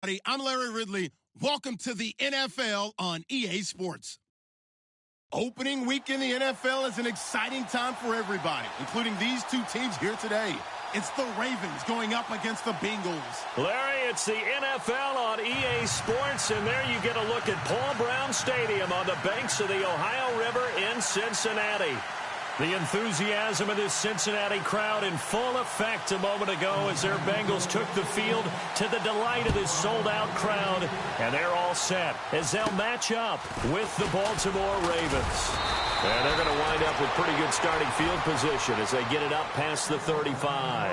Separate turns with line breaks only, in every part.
I'm Larry Ridley. Welcome to the NFL on EA Sports. Opening week in the NFL is an exciting time for everybody, including these two teams here today. It's the Ravens going up against the Bengals.
Larry, it's the NFL on EA Sports, and there you get a look at Paul Brown Stadium on the banks of the Ohio River in Cincinnati. The enthusiasm of this Cincinnati crowd in full effect a moment ago as their Bengals took the field to the delight of this sold-out crowd. And they're all set as they'll match up with the Baltimore Ravens. And they're going to wind up with pretty good starting field position as they get it up past the 35.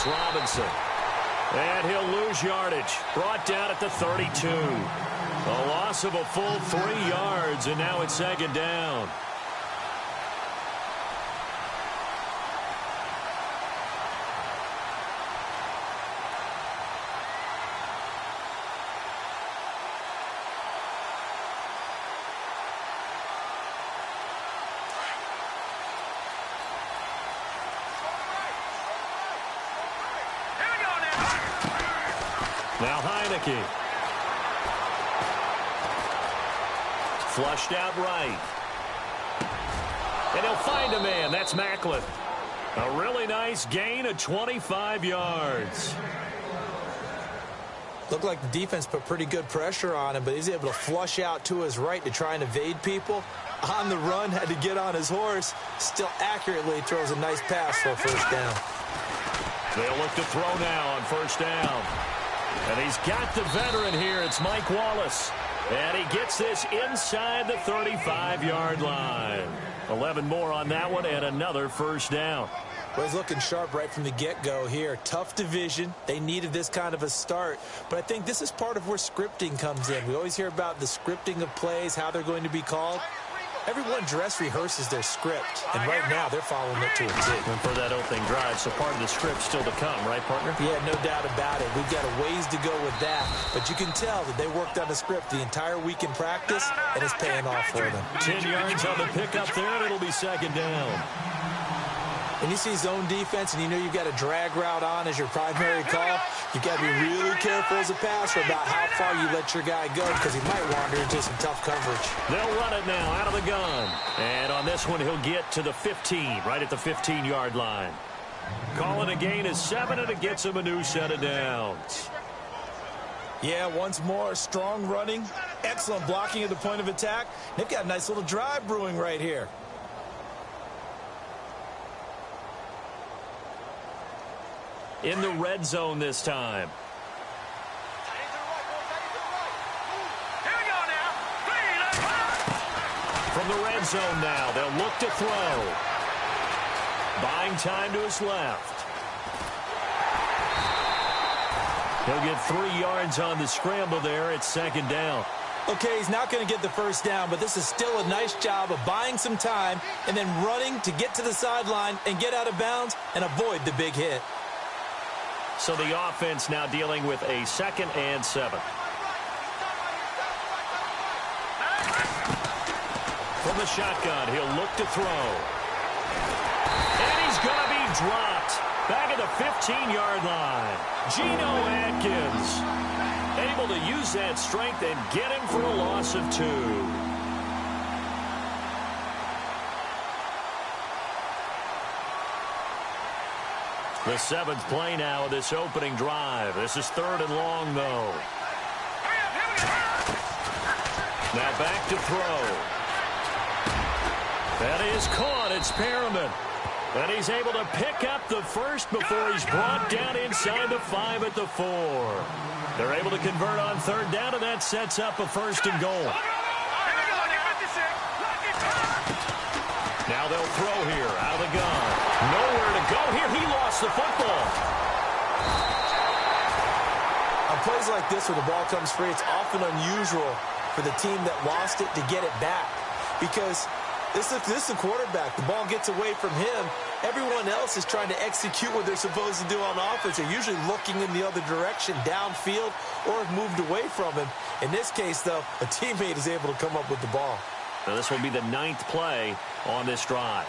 Robinson. And he'll lose yardage. Brought down at the 32. A loss of a full 3 yards, and now it's second down. Now Heineke. Flushed out right. And he'll find a man. That's Macklin. A really nice gain of 25 yards.
Looked like the defense put pretty good pressure on him, but he's able to flush out to his right to try and evade people. On the run, had to get on his horse. Still accurately throws a nice pass for a first down.
They'll look to throw now on first down. And he's got the veteran here. It's Mike Wallace. And he gets this inside the 35-yard line. 11 more on that one and another first down.
Well, he's looking sharp right from the get-go here. Tough division. They needed this kind of a start. But I think this is part of where scripting comes in. We always hear about the scripting of plays, how they're going to be called. Everyone dress rehearses their script, and right now they're following it to a T.
And for that opening drive, so part of the script still to come, right, partner?
Yeah, no doubt about it. We've got a ways to go with that, but you can tell that they worked on the script the entire week in practice, and it's paying off for them.
10 yards on the pickup there, and it'll be second down.
When you see zone defense and you know you've got a drag route on as your primary call, you've got to be really careful as a passer about how far you let your guy go because he might wander into some tough coverage.
They'll run it now out of the gun. And on this one, he'll get to the 15, right at the 15-yard line. Calling a gain is 7, and it gets him a new set of downs.
Yeah, once more, strong running, excellent blocking at the point of attack. They've got a nice little drive brewing right here.
In the red zone this time. From the red zone now, they'll look to throw. Buying time to his left. He'll get 3 yards on the scramble there. It's second down.
Okay, he's not going to get the first down, but this is still a nice job of buying some time and then running to get to the sideline and get out of bounds and avoid the big hit.
So the offense now dealing with a 2nd and 7. From the shotgun, he'll look to throw. And he's going to be dropped back at the 15-yard line. Geno Atkins able to use that strength and get him for a loss of 2. The 7th play now of this opening drive. This is 3rd and long, though. Now back to throw. That is caught. It's Perriman. And he's able to pick up the first before he's brought down inside the 5 at the 4. They're able to convert on 3rd down, and that sets up a 1st and goal. Now they'll throw here out of the gun. Nowhere to go here. He lost the football.
On plays like this where the ball comes free, it's often unusual for the team that lost it to get it back. Because This is a quarterback. The ball gets away from him. Everyone else is trying to execute what they're supposed to do on offense. They're usually looking in the other direction, downfield, or have moved away from him. In this case, though, a teammate is able to come up with the ball.
Now this will be the 9th play on this drive.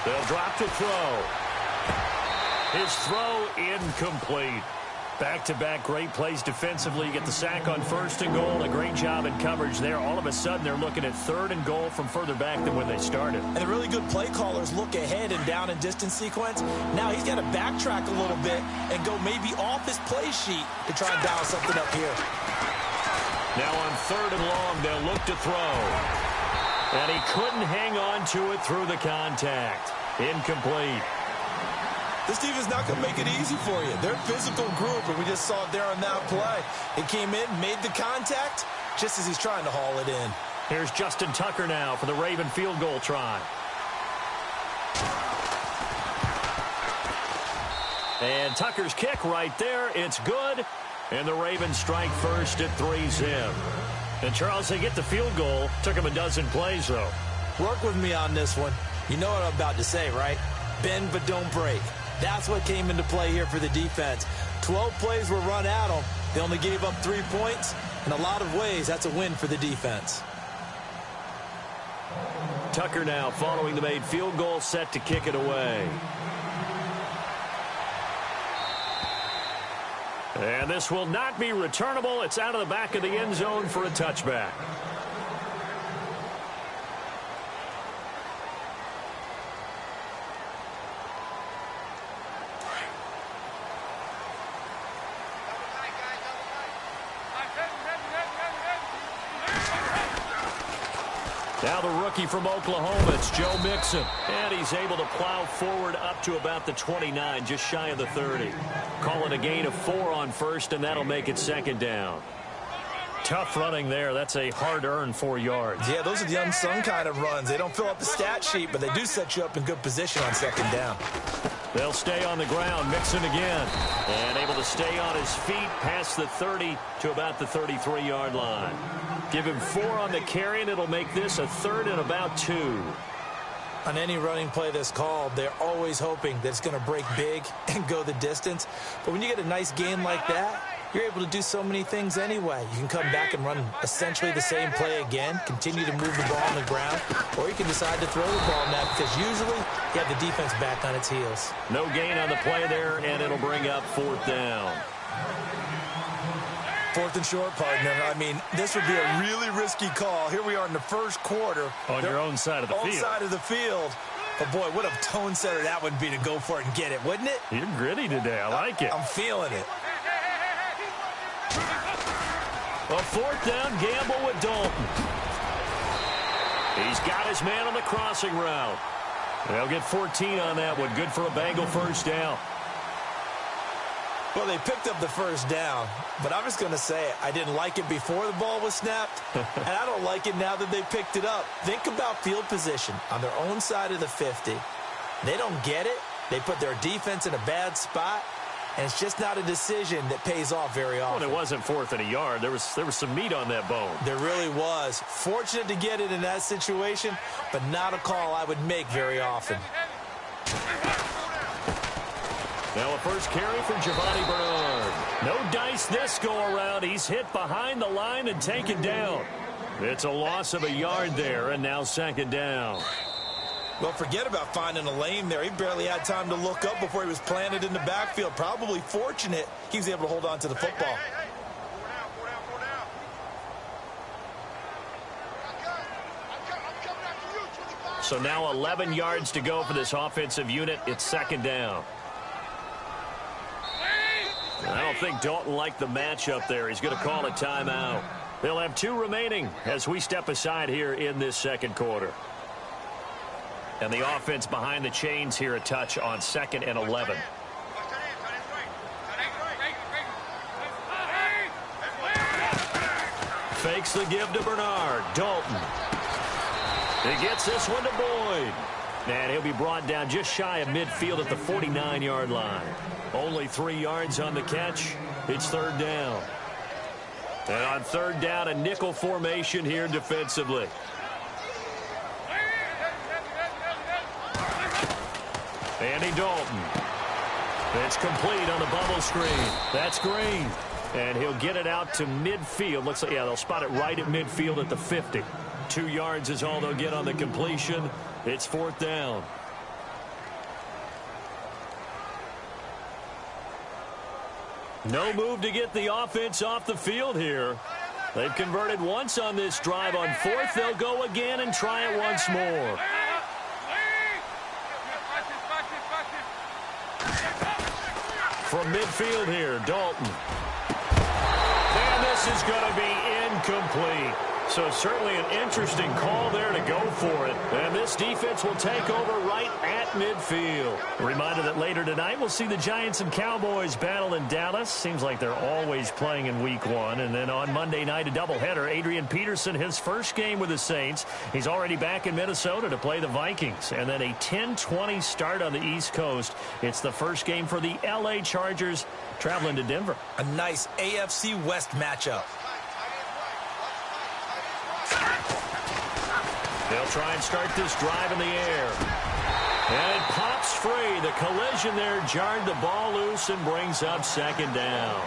They'll drop to throw. His throw incomplete. Back-to-back great plays defensively. You get the sack on 1st and goal. A great job in coverage there. All of a sudden, they're looking at 3rd and goal from further back than when they started.
And the really good play callers look ahead and down and distance sequence. Now he's got to backtrack a little bit and go maybe off his play sheet to try and dial something up here.
Now on 3rd and long, they'll look to throw. And he couldn't hang on to it through the contact. Incomplete.
This team is not going to make it easy for you. They're a physical group, and we just saw it there on that play. It came in, made the contact, just as he's trying to haul it in.
Here's Justin Tucker now for the Raven field goal try. And Tucker's kick right there. It's good. And the Ravens strike first at 3-zip. And, Charles, they get the field goal. Took him a dozen plays, though.
Work with me on this one. You know what I'm about to say, right? Bend but don't break. That's what came into play here for the defense. 12 plays were run at them. They only gave up 3 points. In a lot of ways, that's a win for the defense.
Tucker now following the made field goal, set to kick it away. And this will not be returnable. It's out of the back of the end zone for a touchback. Now the rookie from Oklahoma, it's Joe Mixon. And he's able to plow forward up to about the 29, just shy of the 30. Call it a gain of 4 on 1st, and that'll make it 2nd down. Tough running there. That's a hard-earned 4 yards.
Yeah, those are the unsung kind of runs. They don't fill up the stat sheet, but they do set you up in good position on 2nd down.
They'll stay on the ground. Mixon again. And able to stay on his feet past the 30 to about the 33-yard line. Give him 4 on the carry, and it'll make this a 3rd and about 2.
On any running play that's called, they're always hoping that it's going to break big and go the distance. But when you get a nice gain like that, you're able to do so many things anyway. You can come back and run essentially the same play again, continue to move the ball on the ground, or you can decide to throw the ball now because usually you have the defense back on its heels.
No gain on the play there, and it'll bring up 4th down.
4th and short, partner. I mean, this would be a really risky call. Here we are in the 1st quarter.
On your own side of the field.
Own side of the field. But, boy, what a tone setter that would be to go for it and get it, wouldn't it?
You're gritty today. I like it.
I'm feeling it.
A 4th down gamble with Dalton. He's got his man on the crossing route. They'll get 14 on that one. Good for a Bengal 1st down.
Well, they picked up the 1st down, but I'm just going to say it. I didn't like it before the ball was snapped, and I don't like it now that they picked it up. Think about field position on their own side of the 50. They don't get it. They put their defense in a bad spot, and it's just not a decision that pays off very often.
Well, it wasn't 4th and a yard. There was some meat on that bone.
There really was. Fortunate to get it in that situation, but not a call I would make very often.
Now a first carry for Giovanni Bernard. No dice this go-around. He's hit behind the line and taken down. It's a loss of a yard there, and now 2nd down.
Well, forget about finding a lane there. He barely had time to look up before he was planted in the backfield. Probably fortunate he was able to hold on to the football.
So now 11 yards to go for this offensive unit. It's 2nd down. I don't think Dalton liked the matchup there. He's going to call a timeout. They'll have 2 remaining as we step aside here in this 2nd quarter. And the offense behind the chains here a touch on 2nd and 11. Fakes the give to Bernard. Dalton. He gets this one to Boyd. And he'll be brought down just shy of midfield at the 49-yard line. Only 3 yards on the catch. It's 3rd down. And on third down, a nickel formation here defensively. Andy Dalton. It's complete on the bubble screen. That's Green. And he'll get it out to midfield. Looks like, yeah, they'll spot it right at midfield at the 50. 2 yards is all they'll get on the completion. It's fourth down. No move to get the offense off the field here. They've converted once on this drive. On fourth, they'll go again and try it once more. From midfield here, Dalton. And this is going to be incomplete. So certainly an interesting call there to go for it. And this defense will take over right at midfield. A reminder that later tonight we'll see the Giants and Cowboys battle in Dallas. Seems like they're always playing in week 1. And then on Monday night, a doubleheader. Adrian Peterson, his first game with the Saints. He's already back in Minnesota to play the Vikings. And then a 10-20 start on the East Coast. It's the first game for the L.A. Chargers traveling to Denver.
A nice AFC West matchup.
They'll try and start this drive in the air. And it pops free. The collision there jarred the ball loose and brings up second down.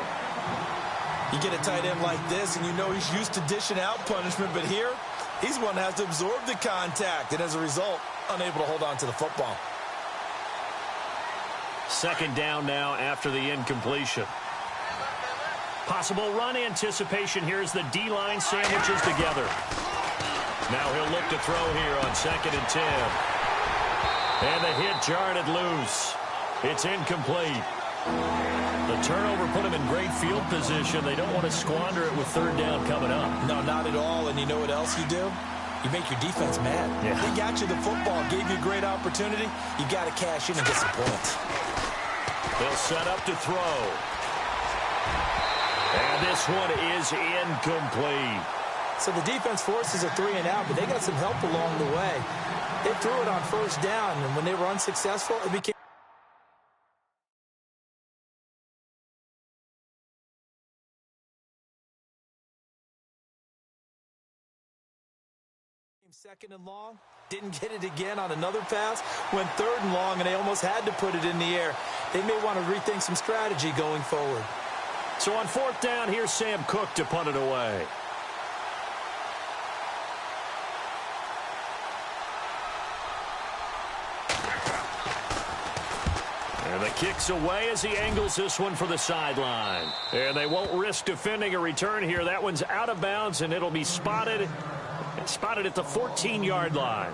You get a tight end like this, and you know he's used to dishing out punishment, but here, he's one that has to absorb the contact, and as a result, unable to hold on to the football.
Second down now after the incompletion. Possible run anticipation here as the D-line sandwiches together. Now he'll look to throw here on 2nd and 10. And the hit jarred it loose. It's incomplete. The turnover put him in great field position. They don't want to squander it with third down coming up.
No, not at all. And you know what else you do? You make your defense mad.
Yeah.
They got you the football, gave you a great opportunity. You got to cash in and get some points.
They'll set up to throw. And this one is incomplete.
So the defense forces a 3-and-out, but they got some help along the way. They threw it on first down, and when they were unsuccessful, it became second and long. Didn't get it again on another pass. Went third and long, and they almost had to put it in the air. They may want to rethink some strategy going forward.
So on fourth down, here's Sam Cook to punt it away. And the kick's away as he angles this one for the sideline. And they won't risk defending a return here. That one's out of bounds, and it'll be spotted at the 14-yard line.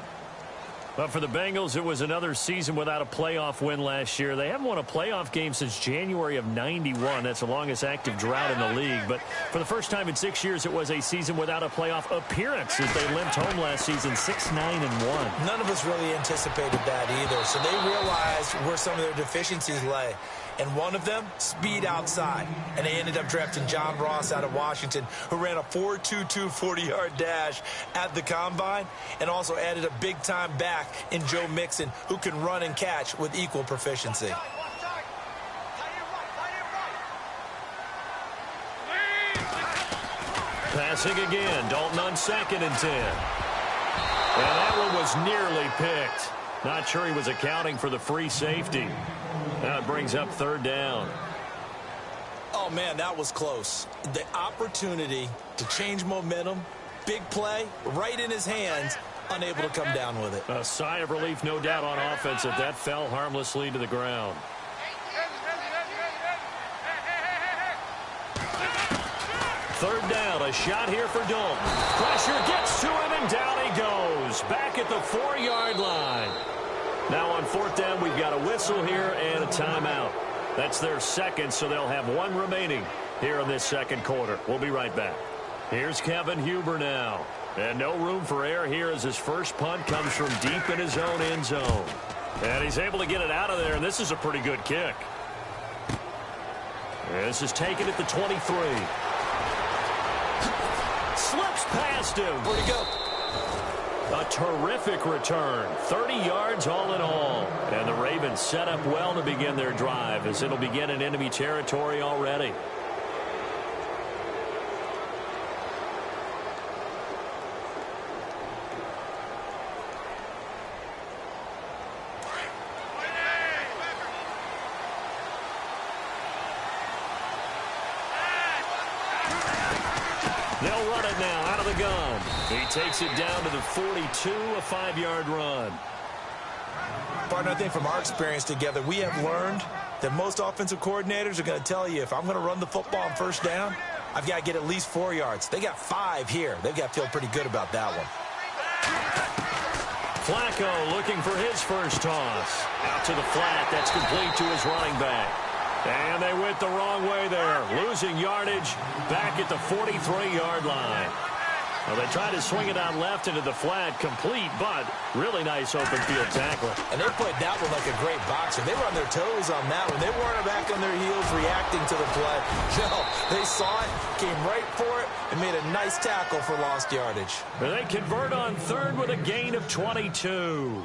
But for the Bengals, it was another season without a playoff win last year. They haven't won a playoff game since January of '91. That's the longest active drought in the league. But for the first time in 6 years, it was a season without a playoff appearance as they limped home last season 6-9-1.
None of us really anticipated that either. So they realized where some of their deficiencies lay. And one of them, speed outside. And they ended up drafting John Ross out of Washington, who ran a 4.22 40-yard dash at the Combine, and also added a big-time back in Joe Mixon, who can run and catch with equal proficiency.
Passing again, Dalton on 2nd and 10. And that one was nearly picked. Not sure he was accounting for the free safety. Now it brings up third down.
Oh, man, that was close. The opportunity to change momentum, big play, right in his hands, unable to come down with it.
A sigh of relief, no doubt, on offense if that fell harmlessly to the ground. Third down, a shot here for Dalton. Pressure gets to him, and down he goes. Back at the 4-yard line. Now on fourth down, we've got a whistle here and a timeout. That's their second, so they'll have one remaining here in this second quarter. We'll be right back. Here's Kevin Huber now. And no room for error here as his first punt comes from deep in his own end zone. And he's able to get it out of there, and this is a pretty good kick. And this is taken at the 23. Slips past him.
Where'd he go?
A terrific return. 30 yards all in all. And the Ravens set up well to begin their drive as it'll begin in enemy territory already. They'll run it now out of the gun. He takes it down to the 42, a 5-yard run.
Partner, I think from our experience together, we have learned that most offensive coordinators are going to tell you, if I'm going to run the football on first down, I've got to get at least 4 yards. They got 5 here. They've got to feel pretty good about that one.
Flacco looking for his first toss. Out to the flat. That's complete to his running back. And they went the wrong way there. Losing yardage back at the 43-yard line. Well, they tried to swing it out left into the flat, complete, but really nice open field tackle.
And they played that one like a great boxer. They were on their toes on that one. They weren't back on their heels reacting to the play. No, they saw it, came right for it, and made a nice tackle for lost yardage.
And they convert on third with a gain of 22.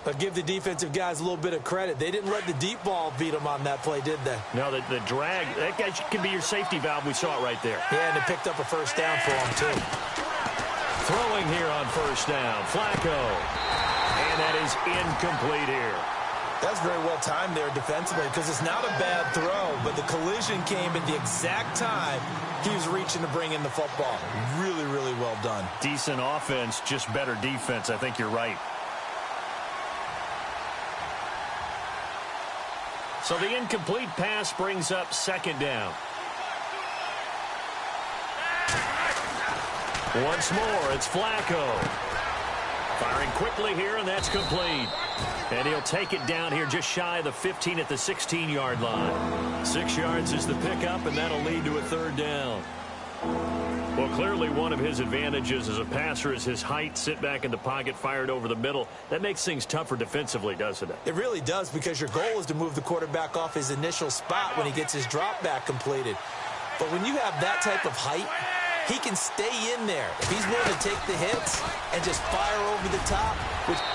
But give the defensive guys a little bit of credit. They didn't let the deep ball beat them on that play, did they?
No, the drag, that guy can be your safety valve. We saw it right there.
Yeah, and they picked up a first down for them, too.
Throwing here on first down, Flacco. And that is incomplete here.
That's very well timed there defensively, because it's not a bad throw, but the collision came at the exact time he was reaching to bring in the football. Really, really well done.
Decent offense, just better defense. I think you're right. So the incomplete pass brings up second down. Once more, it's Flacco. Firing quickly here, and that's complete. And he'll take it down here just shy of the 15 at the 16-yard line. 6 yards is the pickup, and that'll lead to a third down. Well, clearly one of his advantages as a passer is his height. Sit back in the pocket, fired over the middle. That makes things tougher defensively, doesn't it?
It really does, because your goal is to move the quarterback off his initial spot when he gets his drop back completed. But when you have that type of height, he can stay in there. If he's willing to take the hits and just fire over the top.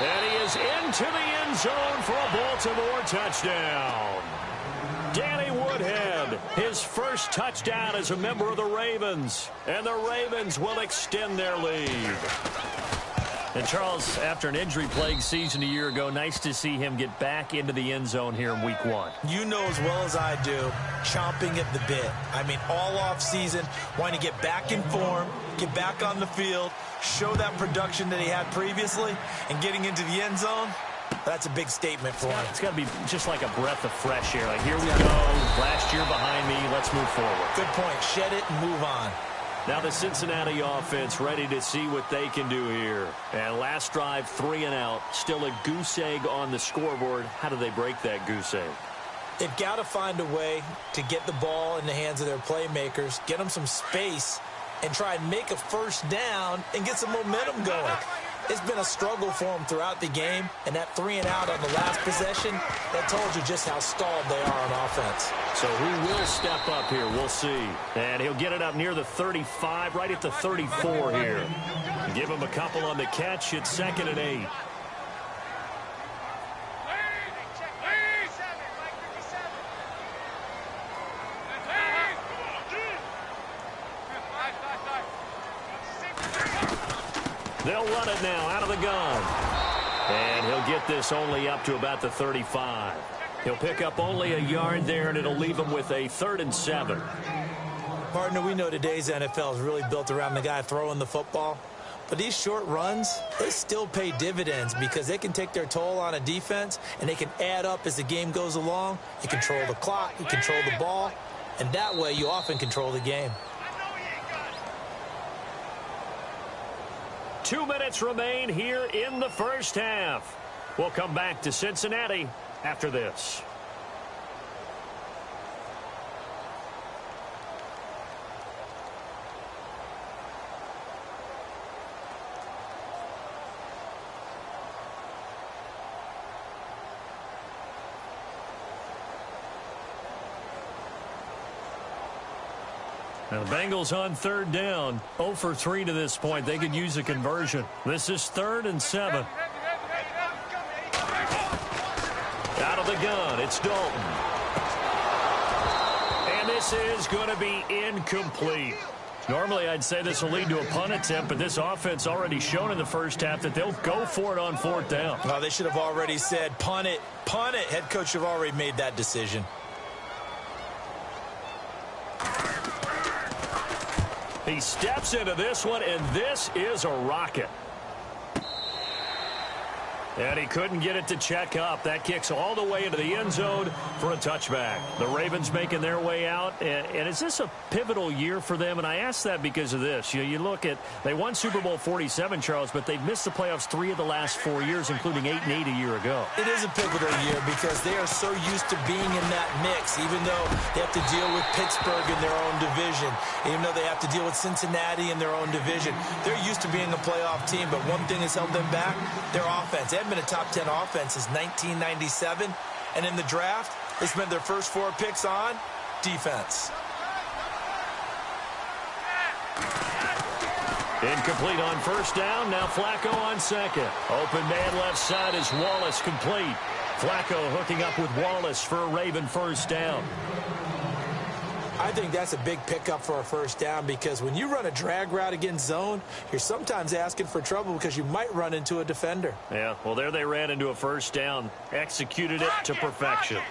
And he is into the end zone for a Baltimore touchdown. Danny Woodhead, his first touchdown as a member of the Ravens. And the Ravens will extend their lead. And Charles, after an injury-plagued season a year ago, nice to see him get back into the end zone here in Week 1.
You know as well as I do, chomping at the bit. I mean, all off season, wanting to get back in form, get back on the field, show that production that he had previously, and getting into the end zone. That's a big statement for him.
It's got to be just like a breath of fresh air. Like, here we go. Last year behind me. Let's move forward.
Good point. Shed it and move on.
Now the Cincinnati offense ready to see what they can do here. And last drive, 3 and out. Still a goose egg on the scoreboard. How do they break that goose egg?
They've got to find a way to get the ball in the hands of their playmakers, get them some space, and try and make a first down and get some momentum going. It's been a struggle for them throughout the game, and that 3 and out on the last possession, that told you just how stalled they are on offense.
So who will step up here? We'll see. And he'll get it up near the 35, right at the 34 here. Give him a couple on the catch. It's 2nd and 8. They'll run it now out of the gun. And he'll get this only up to about the 35. He'll pick up only a yard there, and it'll leave him with a 3rd and 7.
Partner, we know today's NFL is really built around the guy throwing the football. But these short runs, they still pay dividends because they can take their toll on a defense, and they can add up as the game goes along. You control the clock, you control the ball, and that way you often control the game.
2 minutes remain here in the first half. We'll come back to Cincinnati after this. Now the Bengals on 3rd down. 0 for 3 to this point. They could use a conversion. This is 3rd and 7. Out of the gun, it's Dalton. And this is going to be incomplete. Normally I'd say this will lead to a punt attempt, but this offense already shown in the first half that they'll go for it on 4th down.
Oh, they should have already said, punt it, punt it. Head coach have already made that decision.
He steps into this one, and this is a rocket. And he couldn't get it to check up. That kicks all the way into the end zone for a touchback. The Ravens making their way out. And is this a pivotal year for them? And I ask that because of this. You look at, they won Super Bowl 47, Charles, but they've missed the playoffs 3 of the last 4 years, including 8-8 a year ago.
It is a pivotal year because they are so used to being in that mix, even though they have to deal with Pittsburgh in their own division, even though they have to deal with Cincinnati in their own division. They're used to being a playoff team, but one thing has held them back, their offense. They haven't been a top 10 offense since 1997, and in the draft, they spent their first 4 picks on defense.
Incomplete on first down. Now Flacco on second. Open man left side is Wallace, complete. Flacco hooking up with Wallace for a Raven first down.
I think that's a big pickup for a first down because when you run a drag route against zone, you're sometimes asking for trouble because you might run into a defender.
Yeah, well, there they ran into a first down. Executed it to perfection.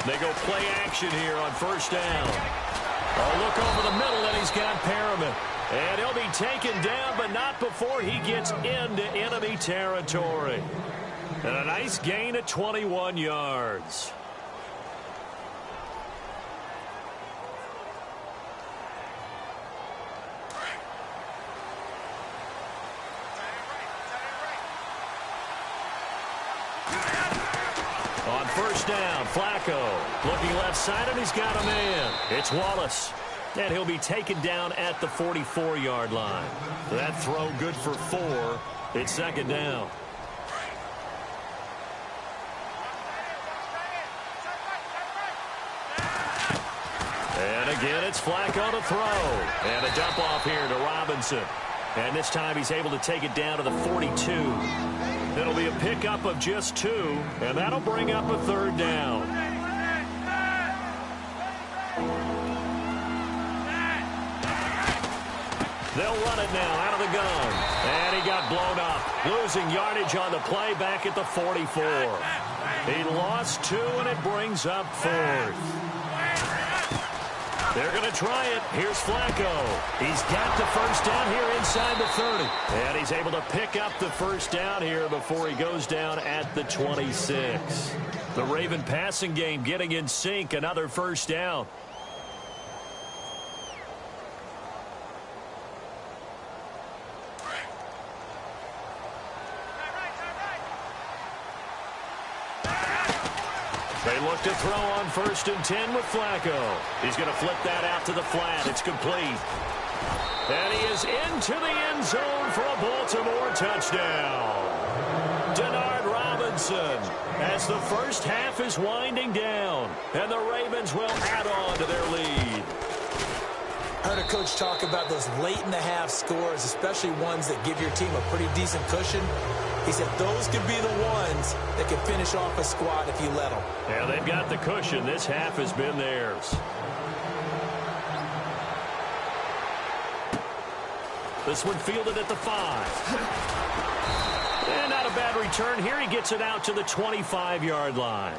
They go play action here on first down. Oh, look over the middle, and he's got Perriman. And he'll be taken down, but not before he gets into enemy territory. And a nice gain of 21 yards. On first down, Flacco looking left side, and he's got a man. It's Wallace. And he'll be taken down at the 44-yard line. That throw good for 4. It's second down. And again, it's Flacco to throw. And a dump off here to Robinson. And this time he's able to take it down to the 42. It'll be a pickup of just 2, and that'll bring up a third down. They'll run it now out of the gun. And he got blown up. Losing yardage on the play back at the 44. He lost 2, and it brings up 4th. They're going to try it. Here's Flacco. He's got the first down here inside the 30. And he's able to pick up the first down here before he goes down at the 26. The Raven passing game getting in sync. Another first down. They look to throw on 1st and 10 with Flacco. He's going to flip that out to the flat. It's complete. And he is into the end zone for a Baltimore touchdown. Denard Robinson as the first half is winding down. And the Ravens will add on to their lead.
I heard a coach talk about those late-in-the-half scores, especially ones that give your team a pretty decent cushion. He said those could be the ones that can finish off a squad if you let them.
Yeah, they've got the cushion. This half has been theirs. This one fielded at the 5. And not a bad return here. He gets it out to the 25-yard line.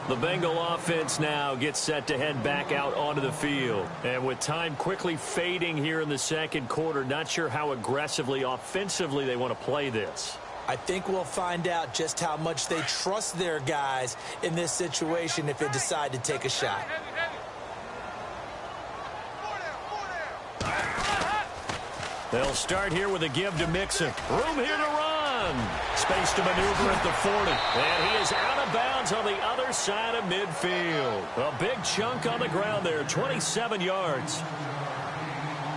The Bengal offense now gets set to head back out onto the field. And with time quickly fading here in the second quarter, not sure how aggressively, offensively they want to play this.
I think we'll find out just how much they trust their guys in this situation if they decide to take a shot.
They'll start here with a give to Mixon. Room here to run. Space to maneuver at the 40. And he is out of bounds on the other side of midfield. A big chunk on the ground there, 27 yards.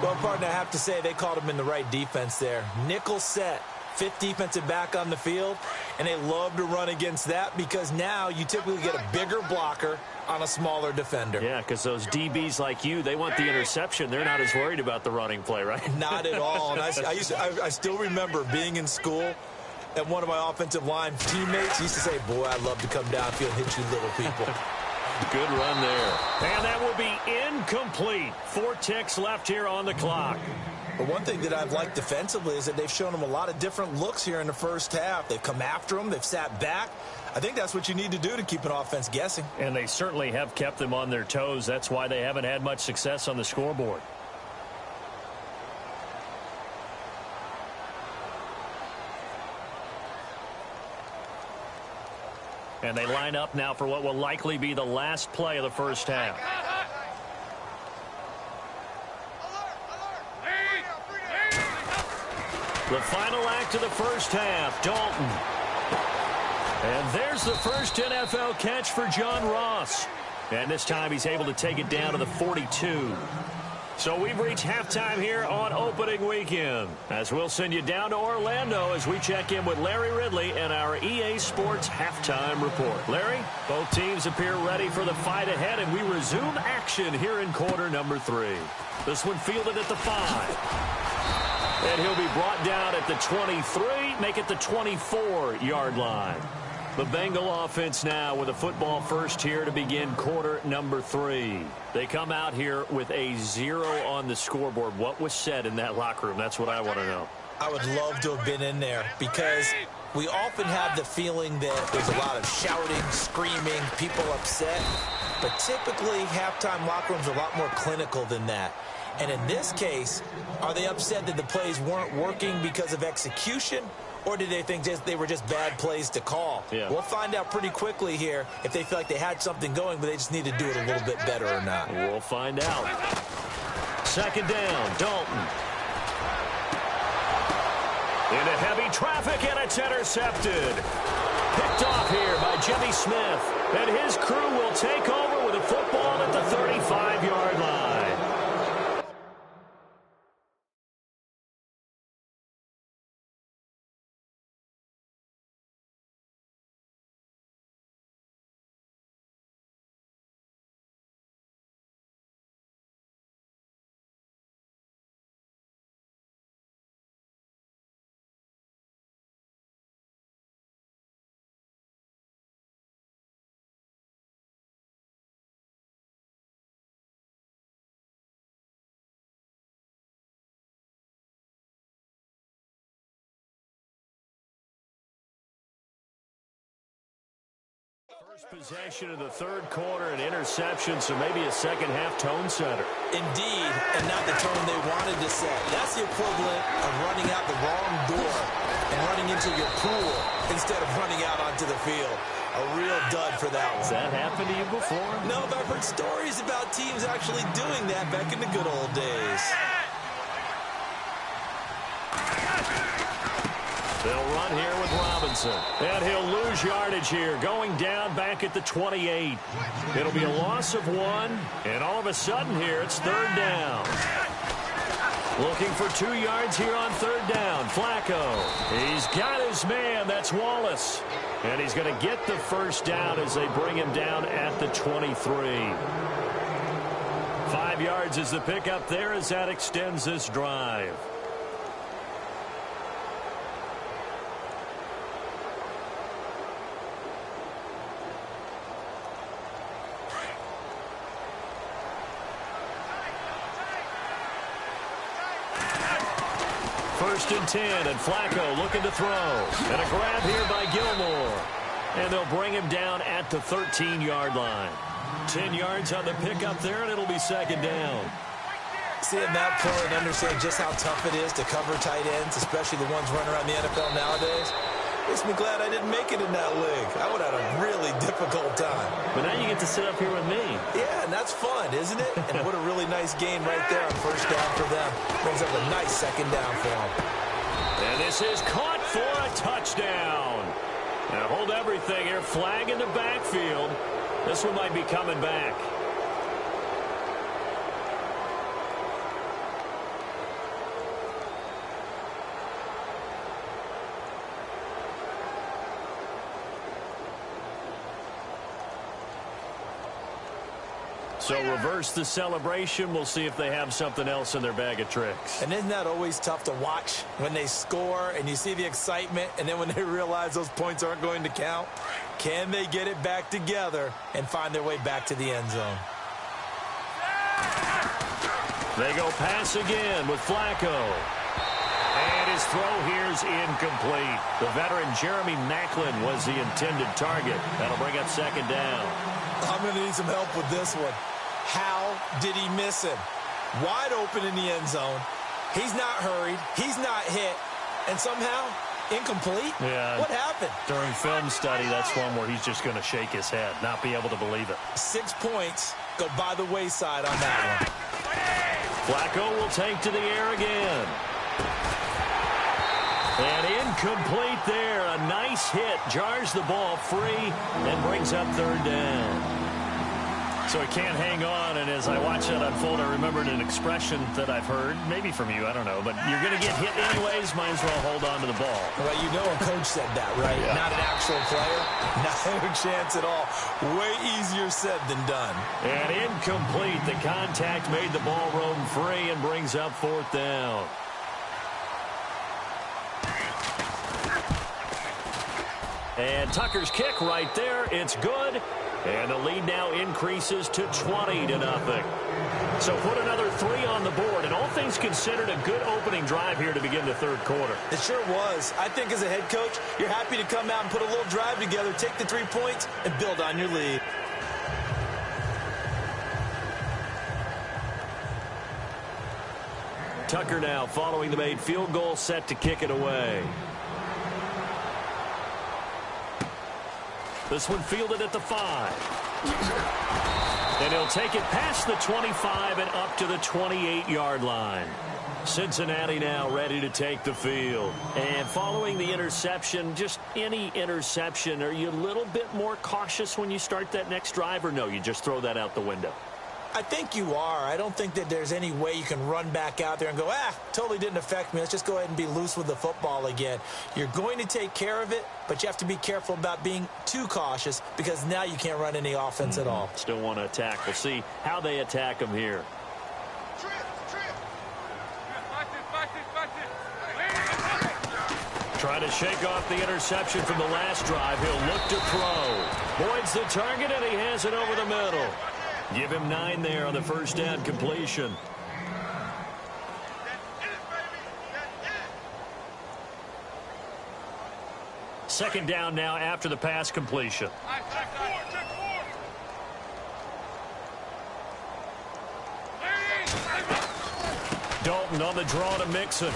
Well, partner, I have to say they called him in the right defense there. Nickel set. 5th defensive back on the field, and they love to run against that because now you typically get a bigger blocker on a smaller defender.
Yeah, because those DBs like you, they want the interception. They're not as worried about the running play, right?
Not at all. And I still remember being in school, and one of my offensive line teammates used to say, boy, I'd love to come downfield and hit you little people.
Good run there. And that will be incomplete. 4 ticks left here on the clock.
But one thing that I've liked defensively is that they've shown them a lot of different looks here in the first half. They've come after them. They've sat back. I think that's what you need to do to keep an offense guessing.
And they certainly have kept them on their toes. That's why they haven't had much success on the scoreboard. And they line up now for what will likely be the last play of the first half. The final act of the first half, Dalton. And there's the first NFL catch for John Ross. And this time he's able to take it down to the 42. So we've reached halftime here on opening weekend, as we'll send you down to Orlando as we check in with Larry Ridley and our EA Sports halftime report. Larry, both teams appear ready for the fight ahead, and we resume action here in quarter number 3. This one fielded at the 5. And he'll be brought down at the 23, make it the 24-yard line. The Bengal offense now with a football first here to begin quarter number 3. They come out here with a 0 on the scoreboard. What was said in that locker room? That's what I want to know.
I would love to have been in there because we often have the feeling that there's a lot of shouting, screaming, people upset. But typically, halftime locker rooms are a lot more clinical than that. And in this case, are they upset that the plays weren't working because of execution? Or did they think they were just bad plays to call?
Yeah.
We'll find out pretty quickly here if they feel like they had something going, but they just need to do it a little bit better or not.
We'll find out. Second down, Dalton. Into heavy traffic, and it's intercepted. Picked off here by Jimmy Smith. And his crew will take over with a football at the 35-yard line. First possession of the third quarter, an interception, so maybe a second-half tone setter.
Indeed, and not the tone they wanted to set. That's the equivalent of running out the wrong door and running into your pool instead of running out onto the field. A real dud for that one.
Has that happened to you before?
No, but I've heard stories about teams actually doing that back in the good old days.
They'll run here with Robinson. And he'll lose yardage here, going down back at the 28. It'll be a loss of 1, and all of a sudden here, it's third down. Looking for 2 yards here on third down. Flacco. He's got his man. That's Wallace. And he's going to get the first down as they bring him down at the 23. 5 yards is the pickup there as that extends this drive. First and 10, and Flacco looking to throw. And a grab here by Gilmore. And they'll bring him down at the 13-yard line. 10 yards on the pickup there, and it'll be second down.
Seeing that play and understand just how tough it is to cover tight ends, especially the ones running around the NFL nowadays, makes me glad I didn't make it in that league. I would have had a really difficult time.
But now you get to sit up here with me.
Yeah, and that's fun, isn't it? And what a really nice game right there on first down for them. Brings up a nice second down for them.
And this is caught for a touchdown. Now hold everything here. Flag in the backfield. This one might be coming back. So reverse the celebration. We'll see if they have something else in their bag of tricks.
And isn't that always tough to watch when they score and you see the excitement, and then when they realize those points aren't going to count? Can they get it back together and find their way back to the end zone?
They go pass again with Flacco. And his throw here is incomplete. The veteran Jeremy Maclin was the intended target. That'll bring up second down.
I'm going to need some help with this one. How did he miss him? Wide open in the end zone. He's not hurried. He's not hit. And somehow, incomplete?
Yeah.
What happened?
During film study, that's one where he's just going to shake his head, not be able to believe it.
6 points go by the wayside on that one.
Flacco will take to the air again. And incomplete there. A nice hit. Jars the ball free and brings up third down. So he can't hang on, and as I watch that unfold, I remembered an expression that I've heard, maybe from you, I don't know, but you're going to get hit anyways, might as well hold on to the ball.
Well, you know a coach said that, right?
Yeah.
Not an actual player. No chance at all. Way easier said than done.
And incomplete. The contact made the ball roam free and brings up fourth down. And Tucker's kick right there. It's good. And the lead now increases to 20-0. So put another 3 on the board. And all things considered, a good opening drive here to begin the third quarter.
It sure was. I think as a head coach, you're happy to come out and put a little drive together, take the 3 points, and build on your lead.
Tucker now following the made field goal, set to kick it away. This one fielded at the 5. And he'll take it past the 25 and up to the 28-yard line. Cincinnati now ready to take the field. And following the interception, just any interception, are you a little bit more cautious when you start that next drive, or no, you just throw that out the window?
I think you are. I don't think that there's any way you can run back out there and go, totally didn't affect me. Let's just go ahead and be loose with the football again. You're going to take care of it, but you have to be careful about being too cautious because now you can't run any offense at all.
Still want to attack. We'll see how they attack him here. Trying to shake off the interception from the last drive. He'll look to throw. Boyd's the target, and he has it over the middle. Give him 9 there on the first down completion. Second down now after the pass completion. Dalton on the draw to Mixon.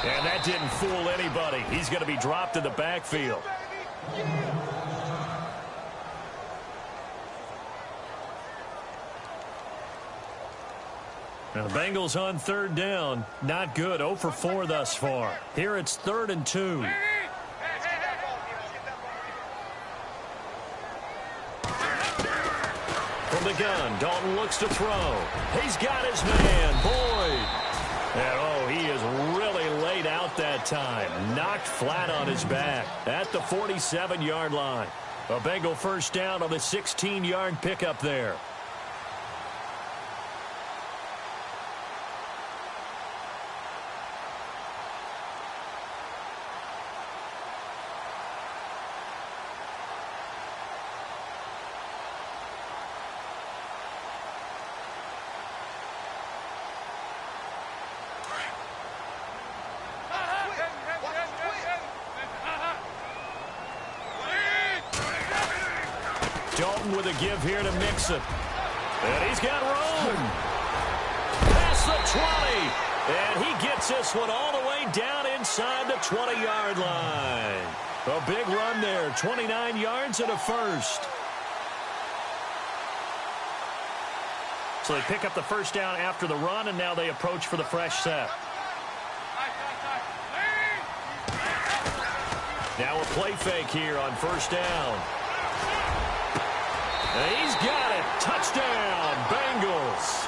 And that didn't fool anybody. He's going to be dropped in the backfield. Now the Bengals on third down. Not good. 0 for 4 thus far. Here it's 3rd and 2. From the gun, Dalton looks to throw. He's got his man, Boyd. And, he is really laid out that time. Knocked flat on his back at the 47-yard line. A Bengal first down on the 16-yard pickup there. Dalton with a give here to Mixon. And he's got room. Past the 20. And he gets this one all the way down inside the 20-yard line. A big run there. 29 yards and a first. So they pick up the first down after the run, and now they approach for the fresh set. Now a play fake here on first down. And he's got it. Touchdown, Bengals.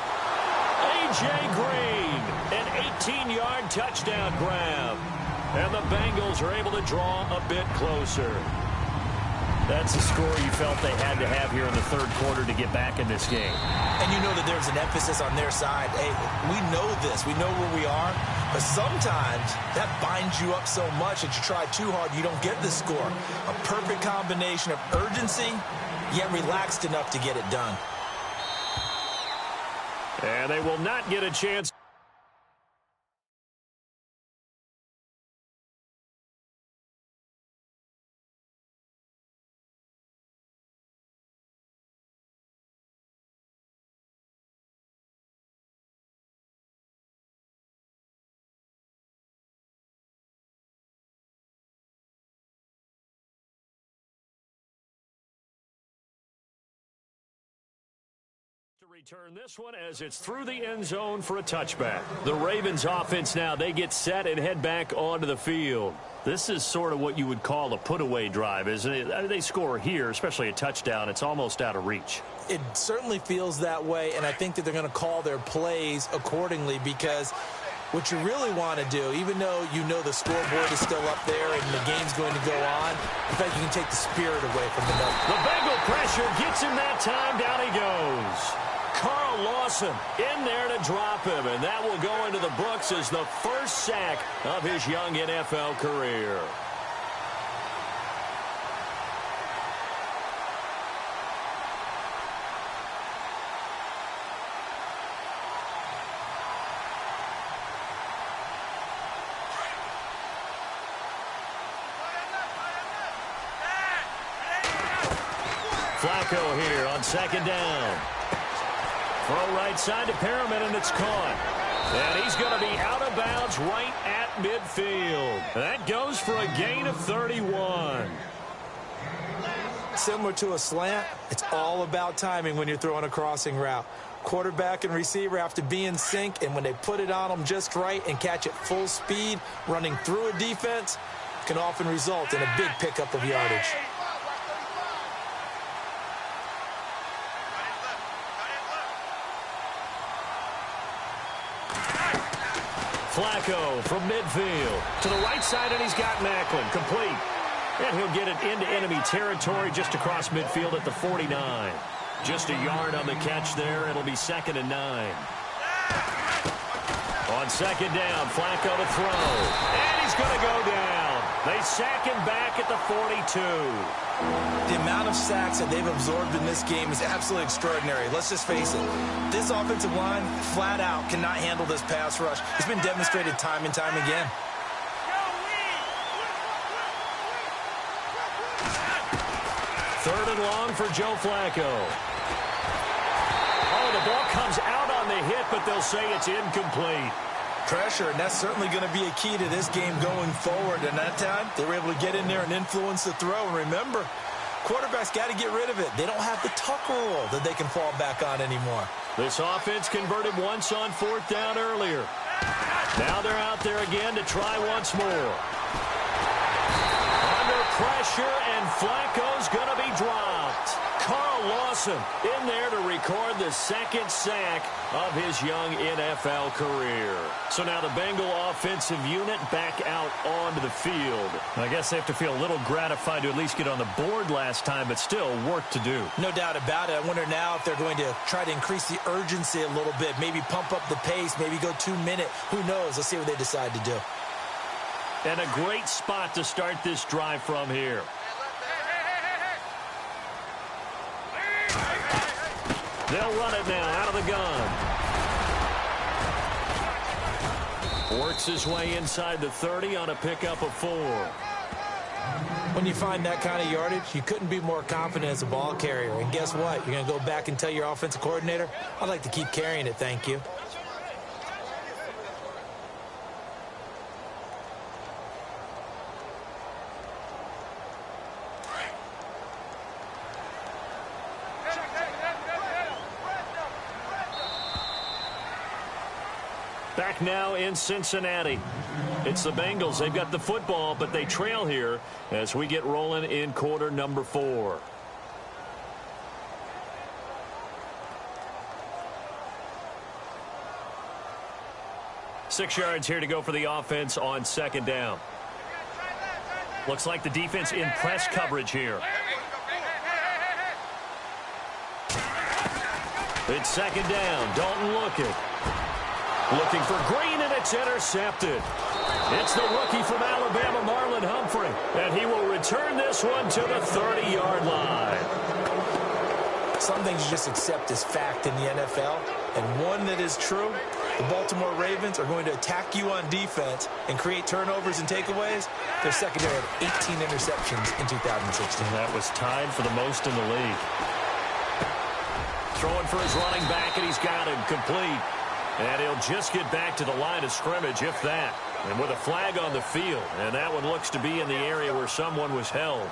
A.J. Green, an 18-yard touchdown grab. And the Bengals are able to draw a bit closer. That's the score you felt they had to have here in the third quarter to get back in this game.
And you know that there's an emphasis on their side. Hey, we know this. We know where we are. But sometimes that binds you up so much that you try too hard, you don't get the score. A perfect combination of urgency, yet relaxed enough to get it done.
And they will not get a chance. Return this one as it's through the end zone for a touchback. The Ravens offense now, they get set and head back onto the field. This is sort of what you would call a put-away drive, isn't it? They score here, especially a touchdown. It's almost out of reach.
It certainly feels that way, and I think that they're going to call their plays accordingly because what you really want to do, even though you know the scoreboard is still up there and the game's going to go on, in fact, you can take the spirit away from the number.
The Bengal pressure gets him that time. Down he goes. Carl Lawson in there to drop him, and that will go into the books as the first sack of his young NFL career. Flacco here on second down. Throw right side to Perriman, and it's caught. And he's going to be out of bounds right at midfield. That goes for a gain of 31.
Similar to a slant, it's all about timing when you're throwing a crossing route. Quarterback and receiver have to be in sync, and when they put it on them just right and catch it full speed, running through a defense, can often result in a big pickup of yardage.
Flacco from midfield to the right side, and he's got Macklin complete. And he'll get it into enemy territory just across midfield at the 49. Just a yard on the catch there. It'll be 2nd and 9. On second down, Flacco to throw. And he's going to go down. They sack him back at the 42.
The amount of sacks that they've absorbed in this game is absolutely extraordinary. Let's just face it. This offensive line, flat out, cannot handle this pass rush. It's been demonstrated time and time again.
Third and long for Joe Flacco. Oh, the ball comes out on the hit, but they'll say it's incomplete.
Pressure, and that's certainly going to be a key to this game going forward. And that time, they were able to get in there and influence the throw. And remember, quarterbacks got to get rid of it. They don't have the tuck rule that they can fall back on anymore.
This offense converted once on 4th down earlier. Now they're out there again to try once more. Under pressure, and Flacco's going to be dropped. Carl Lawson in there to record the 2nd sack of his young NFL career. So now the Bengal offensive unit back out onto the field. I guess they have to feel a little gratified to at least get on the board last time, but still work to do.
No doubt about it. I wonder now if they're going to try to increase the urgency a little bit, maybe pump up the pace, maybe go 2-minute. Who knows? Let's see what they decide to do.
And a great spot to start this drive from here. They'll run it now out of the gun. Works his way inside the 30 on a pickup of 4.
When you find that kind of yardage, you couldn't be more confident as a ball carrier. And guess what? You're going to go back and tell your offensive coordinator, I'd like to keep carrying it, thank you.
Back now in Cincinnati. It's the Bengals. They've got the football, but they trail here as we get rolling in quarter number 4. Six yards here to go for the offense on second down. Looks like the defense in press coverage here. It's second down. Dalton looking for Green, and it's intercepted. It's the rookie from Alabama, Marlon Humphrey, and he will return this one to the 30-yard line.
Some things you just accept as fact in the NFL, and one that is true, the Baltimore Ravens are going to attack you on defense and create turnovers and takeaways. Their secondary had 18 interceptions in 2016.
And that was tied for the most in the league. Throwing for his running back, and he's got him complete. And he'll just get back to the line of scrimmage, if that. And with a flag on the field, and that one looks to be in the area where someone was held.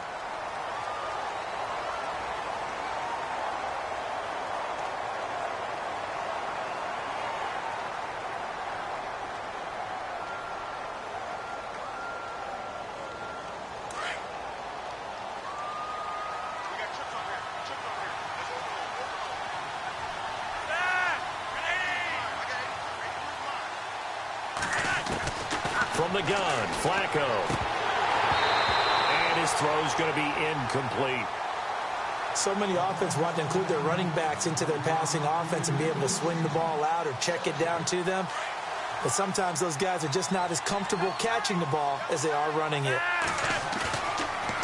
From the gun, Flacco. And his throw's going to be incomplete.
So many offenses want to include their running backs into their passing offense and be able to swing the ball out or check it down to them. But sometimes those guys are just not as comfortable catching the ball as they are running it.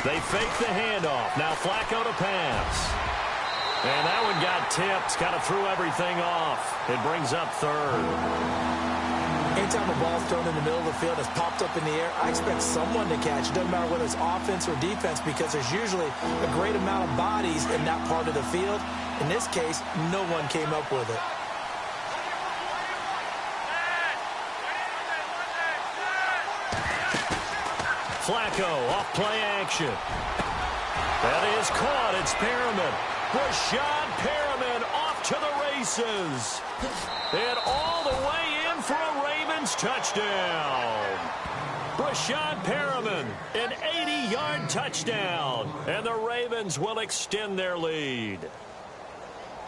They fake the handoff. Now Flacco to pass. And that one got tipped. Kind of threw everything off. It brings up third.
Anytime a ball's thrown in the middle of the field, it's popped up in the air, I expect someone to catch it. Doesn't matter whether it's offense or defense, because there's usually a great amount of bodies in that part of the field. In this case, no one came up with it.
Flacco off play action. That is caught. It's Perriman. Rashad Perriman off to the races. And all the way in for a Ravens touchdown. Rashad Perriman, an 80-yard touchdown. And the Ravens will extend their lead.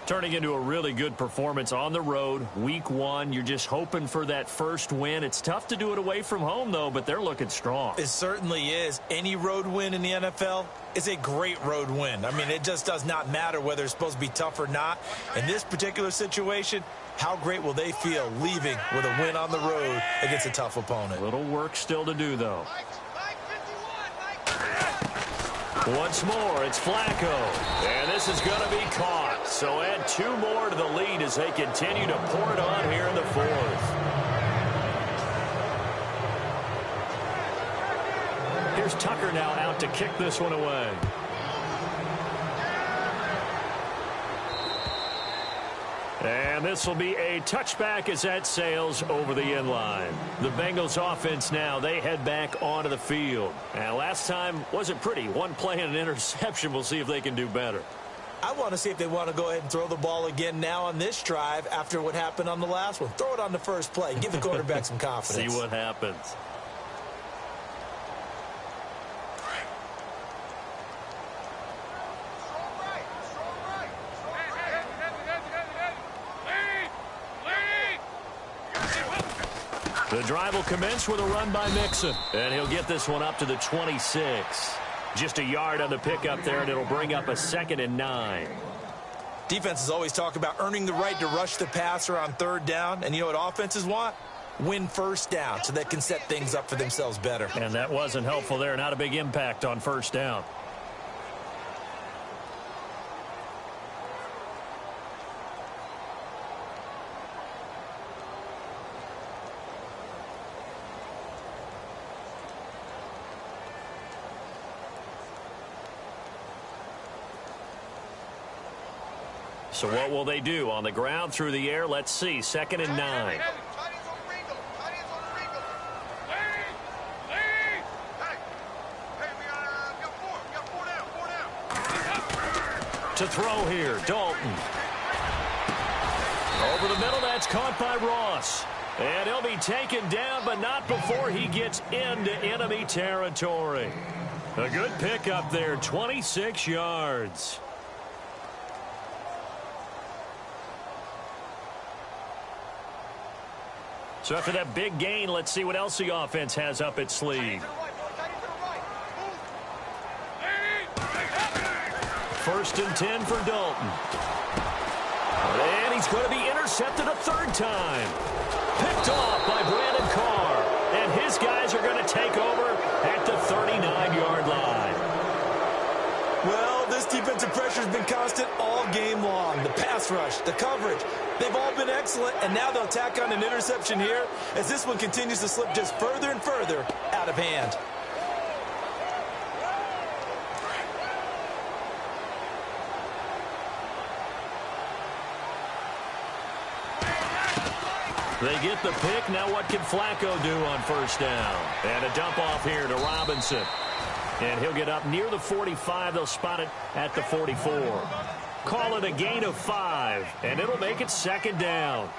Turning into a really good performance on the road. Week 1, you're just hoping for that first win. It's tough to do it away from home, though, but they're looking strong.
It certainly is. Any road win in the NFL is a great road win. I mean, it just does not matter whether it's supposed to be tough or not. In this particular situation, how great will they feel leaving with a win on the road against a tough opponent?
Little work still to do, though. Once more, it's Flacco. And this is going to be caught. So add 2 more to the lead as they continue to pour it on here in the 4th. Here's Tucker now out to kick this one away. And this will be a touchback as that sails over the end line. The Bengals offense now, they head back onto the field. And last time wasn't pretty. One play and an interception. We'll see if they can do better.
I want to see if they want to go ahead and throw the ball again now on this drive after what happened on the last one. Throw it on the first play. Give the quarterback some confidence.
See what happens. The drive will commence with a run by Mixon. And he'll get this one up to the 26. Just a yard on the pickup there, and it'll bring up a 2nd and 9.
Defenses always talk about earning the right to rush the passer on 3rd down. And you know what offenses want? Win first down so they can set things up for themselves better.
And that wasn't helpful there. Not a big impact on 1st down. So what will they do? On the ground, through the air, let's see. 2nd and 9. To throw here, Dalton. Over the middle, that's caught by Ross. And he'll be taken down, but not before he gets into enemy territory. A good pickup there, 26 yards. So after that big gain, let's see what else the offense has up its sleeve. 1st and 10 for Dalton. And he's going to be intercepted a third time. Picked off by Brandon Carr. And his guys are going to take over at the 39-yard line.
Well, this defensive pressure has been constant all game long. The pass rush, the coverage, they've all been excellent, and now they'll tack on an interception here as this one continues to slip just further and further out of hand.
They get the pick. Now what can Flacco do on first down? And a dump off here to Robinson. And he'll get up near the 45. They'll spot it at the 44. Call it a gain of 5, and it'll make it second down.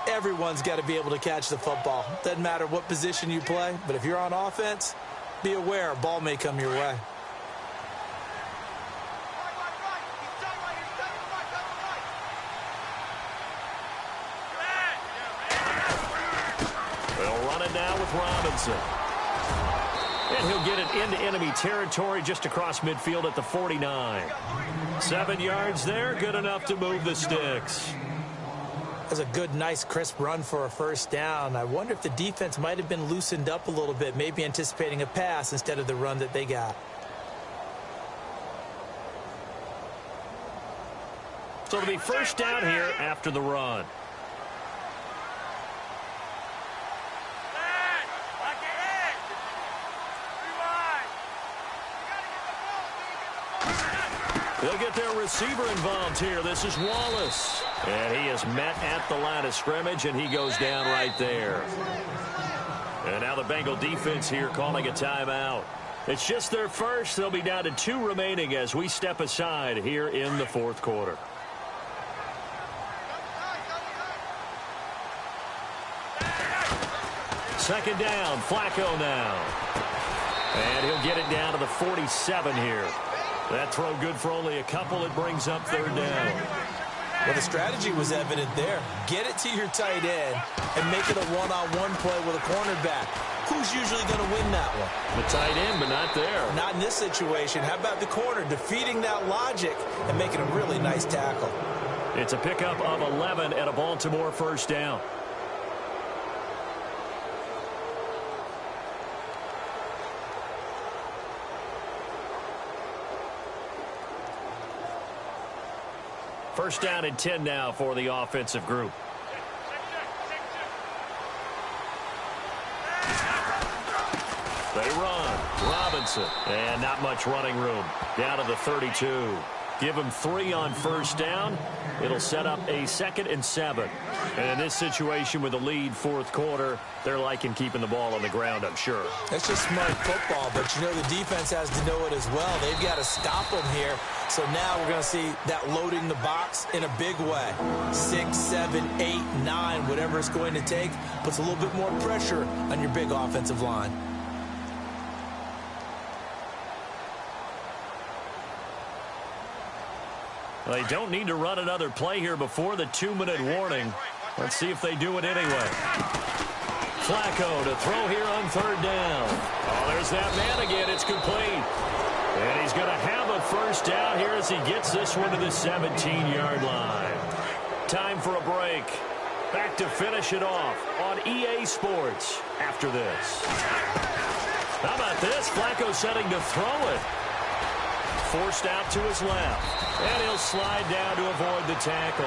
Everyone's got to be able to catch the football. Doesn't matter what position you play, but if you're on offense, be aware a ball may come your way.
They'll run it now with Robinson. And he'll get it into enemy territory just across midfield at the 49. 7 yards there, good enough to move the sticks.
That's a good, nice, crisp run for a first down. I wonder if the defense might have been loosened up a little bit, maybe anticipating a pass instead of the run that they got.
So it'll be first down here after the run. They'll get their receiver involved here. This is Wallace. And he is met at the line of scrimmage, and he goes down right there. And now the Bengal defense here calling a timeout. It's just their first. They'll be down to 2 remaining as we step aside here in the fourth quarter. Second down, Flacco now. And he'll get it down to the 47 here. That throw good for only a couple. It brings up third down.
Well, the strategy was evident there. Get it to your tight end and make it a one-on-one play with a cornerback. Who's usually going to win that one?
The tight end, but not there.
Not in this situation. How about the corner defeating that logic and making a really nice tackle?
It's a pickup of 11 and a Baltimore first down. First down and 10 now for the offensive group. They run. Robinson. And not much running room. Down to the 32. Give them 3 on first down. It'll set up a 2nd and 7. And in this situation with the lead fourth quarter, they're liking keeping the ball on the ground, I'm sure.
That's just smart football, but you know the defense has to know it as well. They've got to stop them here. So now we're going to see that loading the box in a big way. 6, 7, 8, 9, whatever it's going to take, puts a little bit more pressure on your big offensive line.
They don't need to run another play here before the 2-minute warning. Let's see if they do it anyway. Flacco to throw here on third down. Oh, there's that man again. It's complete. And he's going to have a first down here as he gets this one to the 17-yard line. Time for a break. Back to finish it off on EA Sports after this. How about this? Flacco setting to throw it. Forced out to his left. And he'll slide down to avoid the tackle.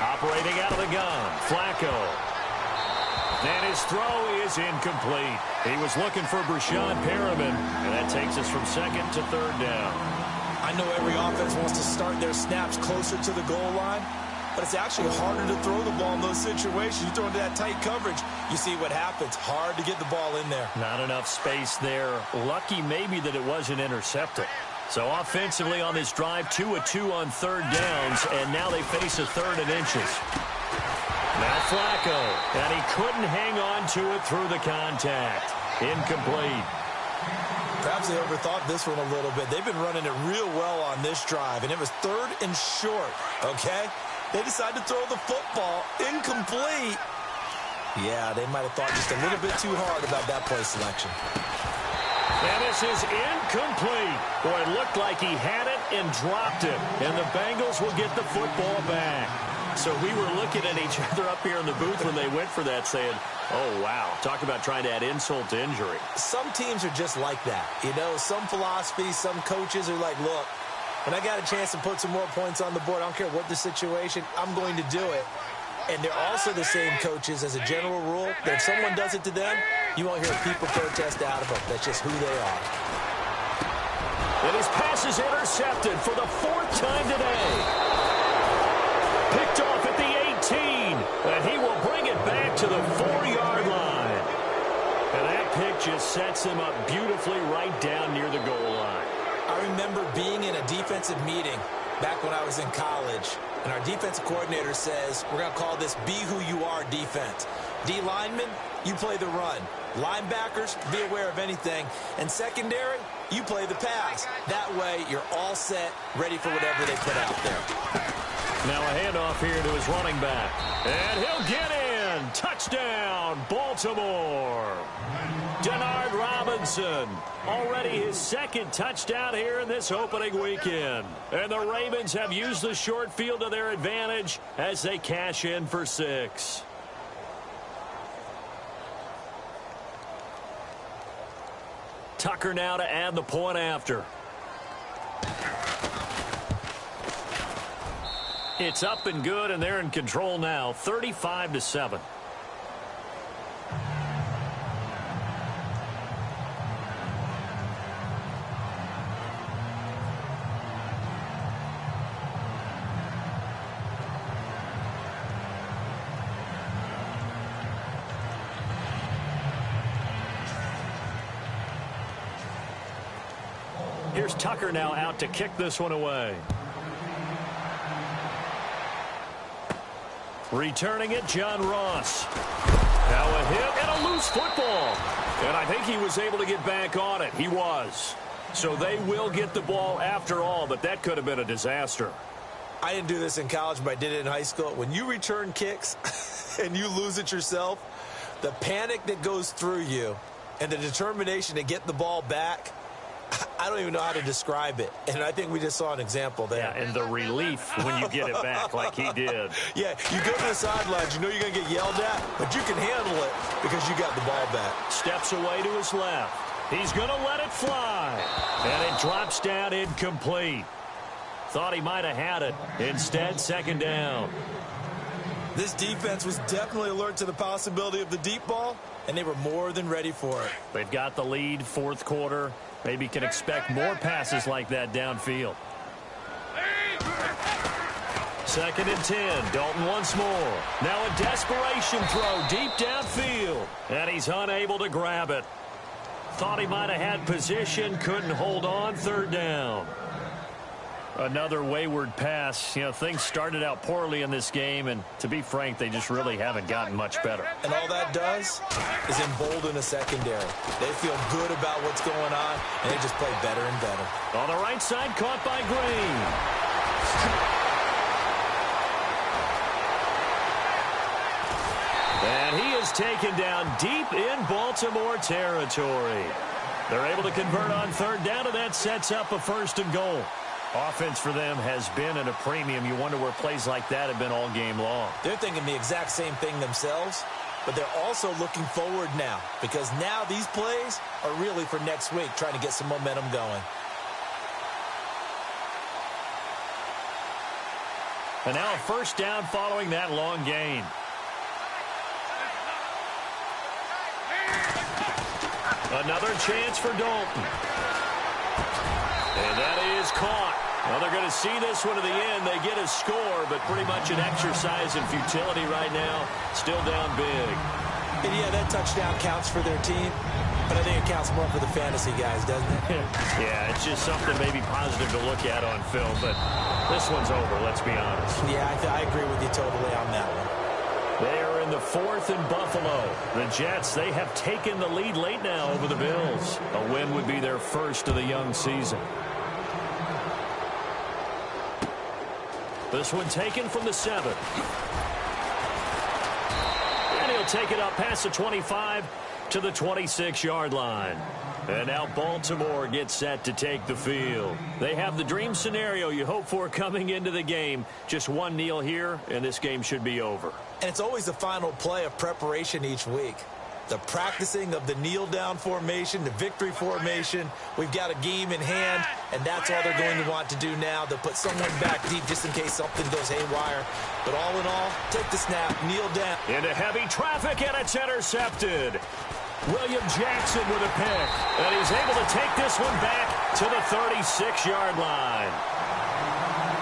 Operating out of the gun, Flacco. And his throw is incomplete. He was looking for Brashad Perriman, and that takes us from 2nd to 3rd down.
I know every offense wants to start their snaps closer to the goal line, but it's actually harder to throw the ball in those situations. You throw into that tight coverage, you see what happens. Hard to get the ball in there.
Not enough space there. Lucky maybe that it wasn't intercepted. So offensively on this drive, 2 of 2 on third downs, and now they face a 3rd and inches. Now Flacco, and he couldn't hang on to it through the contact. Incomplete.
Perhaps they overthought this one a little bit. They've been running it real well on this drive, and it was 3rd and short, okay? They decide to throw the football incomplete. Yeah, they might have thought just a little bit too hard about that play selection.
And this is incomplete. Boy, it looked like he had it and dropped it. And the Bengals will get the football back. So we were looking at each other up here in the booth when they went for that saying, oh, wow, talk about trying to add insult to injury.
Some teams are just like that. You know, some philosophies, some coaches are like, look, when I got a chance to put some more points on the board, I don't care what the situation, I'm going to do it. And they're also the same coaches as a general rule that if someone does it to them, you won't hear people protest out of them. That's just who they are.
And his pass is intercepted for the 4th time today. Picked off at the 18, and he will bring it back to the 4-yard line. And that pick just sets him up beautifully right down near the goal line.
I remember being in a defensive meeting back when I was in college, and our defensive coordinator says, we're going to call this Be Who You Are defense. D linemen, you play the run. Linebackers, be aware of anything. And secondary, you play the pass. That way, you're all set, ready for whatever they put out there.
Now a handoff here to his running back. And he'll get in. Touchdown, Baltimore. Denard Robinson. Already his 2nd touchdown here in this opening weekend. And the Ravens have used the short field to their advantage as they cash in for 6. Tucker now to add the point after. It's up and good, and they're in control now, 35-7. Here's Tucker now out to kick this one away. Returning it, John Ross. Now a hit and a loose football. And I think he was able to get back on it. He was. So they will get the ball after all, but that could have been a disaster.
I didn't do this in college, but I did it in high school. When you return kicks and you lose it yourself, the panic that goes through you and the determination to get the ball back, I don't even know how to describe it. And I think we just saw an example there.
Yeah, and the relief when you get it back like he did.
Yeah, you go to the sidelines, you know you're going to get yelled at, but you can handle it because you got the ball back.
Steps away to his left. He's going to let it fly. And it drops down incomplete. Thought he might have had it. Instead, 2nd down.
This defense was definitely alert to the possibility of the deep ball, and they were more than ready for it.
They've got the lead, 4th quarter. Maybe can expect more passes like that downfield. 2nd and 10. Dalton once more. Now a desperation throw deep downfield. And he's unable to grab it. Thought he might have had position. Couldn't hold on. 3rd down. Another wayward pass. You know, things started out poorly in this game, and to be frank, they just really haven't gotten much better.
And all that does is embolden a secondary. They feel good about what's going on, and they just play better and better.
On the right side, caught by Green. And he is taken down deep in Baltimore territory. They're able to convert on 3rd down, and that sets up a 1st and goal. Offense for them has been at a premium. You wonder where plays like that have been all game long.
They're thinking the exact same thing themselves, but they're also looking forward now because now these plays are really for next week, trying to get some momentum going.
And now a 1st down following that long gain. Another chance for Dalton. And that is caught. Well, they're going to see this one to the end. They get a score, but pretty much an exercise in futility right now. Still down big.
And yeah, that touchdown counts for their team, but I think it counts more for the fantasy guys, doesn't it?
Yeah, it's just something maybe positive to look at on film, but this one's over, let's be honest.
Yeah, I agree with you totally on that one.
They are in the 4th in Buffalo. The Jets, they have taken the lead late now over the Bills. A win would be their 1st of the young season. This one taken from the 7. And he'll take it up past the 25 to the 26-yard line. And now Baltimore gets set to take the field. They have the dream scenario you hope for coming into the game. Just one kneel here, and this game should be over.
And it's always the final play of preparation each week. The practicing of the kneel-down formation, the victory formation. We've got a game in hand, and that's all they're going to want to do now. They'll put someone back deep just in case something goes haywire. But all in all, take the snap, kneel down.
Into heavy traffic, and it's intercepted. William Jackson with a pick, and he's able to take this one back to the 36-yard line.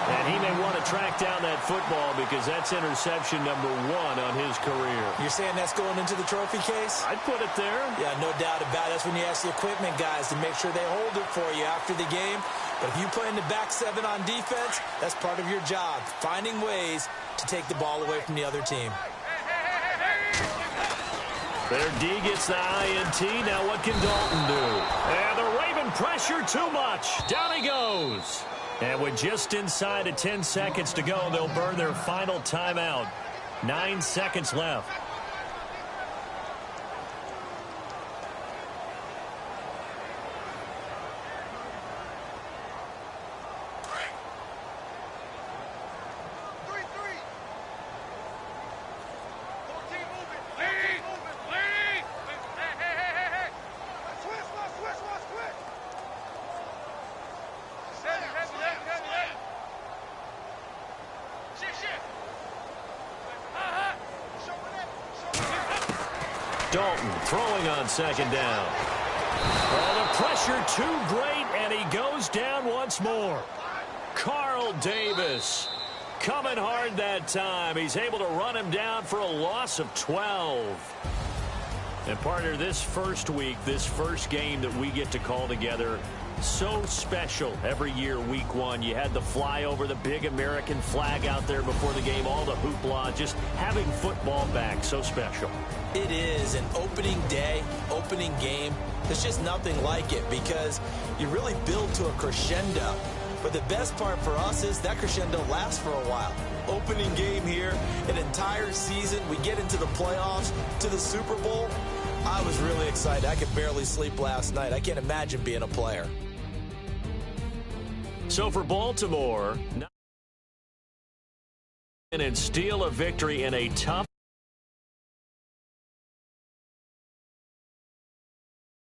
And he may want to track down that football because that's interception number 1 on his career. You're saying that's going into the trophy case? I'd put it there. Yeah, no doubt about it. That's when you ask the equipment guys to make sure they hold it for you after the game. But if you play in the back 7 on defense, that's part of your job, finding ways to take the ball away from the other team. Their D gets the INT. Now what can Dalton do? And the Raven pressure too much. Down he goes. And with just inside of 10 seconds to go, they'll burn their final timeout. 9 seconds left. Dalton throwing on second down. Oh, the pressure too great, and he goes down once more. Carl Davis coming hard that time. He's able to run him down for a loss of 12. And partner, this first week, this first game that we get to call together, so special every year, week 1. You had the flyover, the big American flag out there before the game, all the hoopla, just having football back, so special. It is an opening day, opening game. There's just nothing like it because you really build to a crescendo. But the best part for us is that crescendo lasts for a while. Opening game here, an entire season. We get into the playoffs, to the Super Bowl. I was really excited. I could barely sleep last night. I can't imagine being a player. So for Baltimore, and steal a victory in a tough